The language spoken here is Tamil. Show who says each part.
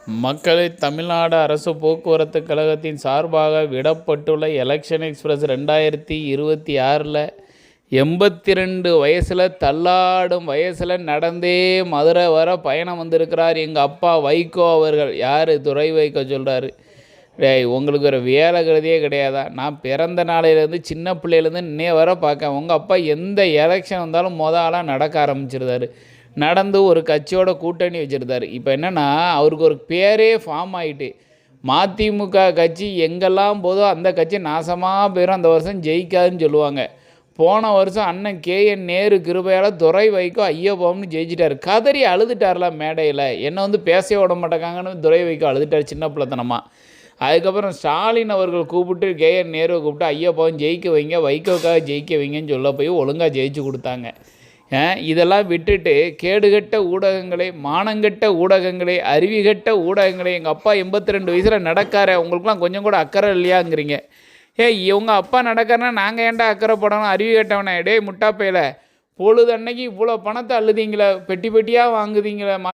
Speaker 1: மக்களை தமிழ்நாடு அரசு போக்குவரத்து கழகத்தின் சார்பாக விடப்பட்டுள்ள எலெக்ஷன் எக்ஸ்பிரஸ் 2026 82 வயசில் தள்ளாடும் வயசில் நடந்தே மதுரை வர பயணம் வந்திருக்கிறார் எங்கள் அப்பா வைகோ அவர்கள். யார்? துரை வைகோ சொல்கிறாரு, டேய் உங்களுக்கு ஒரு வேலை கருதியே கிடையாதா? நான் பிறந்த நாளையிலேருந்து சின்ன பிள்ளையிலேருந்து இன்னே வர பார்க்க உங்கள் அப்பா எந்த எலெக்ஷன் வந்தாலும் ஆளாக நடக்க ஆரம்பிச்சிருந்தாரு. நடந்து ஒரு கட்சியோட கூட்டணி வச்சுருந்தார். இப்போ என்னென்னா அவருக்கு ஒரு பேரே ஃபார்ம் ஆகிட்டு, மதிமுக கட்சி எங்கெல்லாம் போதோ அந்த கட்சி நாசமாக போயிடும், அந்த வருஷம் ஜெயிக்காதுன்னு சொல்லுவாங்க. போன வருஷம் அண்ணன் KN நேரு கிருபையால் துரை வைகோ ஐயப்போம்னு ஜெயிச்சிட்டார். கதறி அழுதுட்டார்லாம் மேடையில். என்னை பேசவே விட மாட்டேங்காங்கன்னு துரை வைகோ அழுதுட்டார் சின்ன பிள்ளைத்தனமாக. அதுக்கப்புறம் ஸ்டாலின் அவர்கள் கூப்பிட்டு KN நேருவை கூப்பிட்டு ஐயப்போவும் ஜெயிக்க வைங்க, வைகோக்காக ஜெயிக்க வைங்கன்னு சொல்ல போய் ஒழுங்காக ஜெயிச்சு கொடுத்தாங்க. இதெல்லாம் விட்டுட்டு கேடுகட்ட ஊடகங்களே, மானங்கட்ட ஊடகங்களே, அறிவிகட்ட ஊடகங்களே, எங்கள் அப்பா 82 வயசில் நடக்கார, உங்களுக்குலாம் கொஞ்சம் கூட அக்கறை இல்லையாங்கிறீங்க. இவங்க அப்பா நடக்காருன்னா நாங்கள் ஏன்டா அக்கறை போடணும்? அறிவி கட்டவனே, டே முட்டாப்பையில் பொழுது அன்னைக்கு இவ்வளோ பணத்தை அள்ளுதீங்களே, பெட்டி பெட்டியாக வாங்குதீங்களே.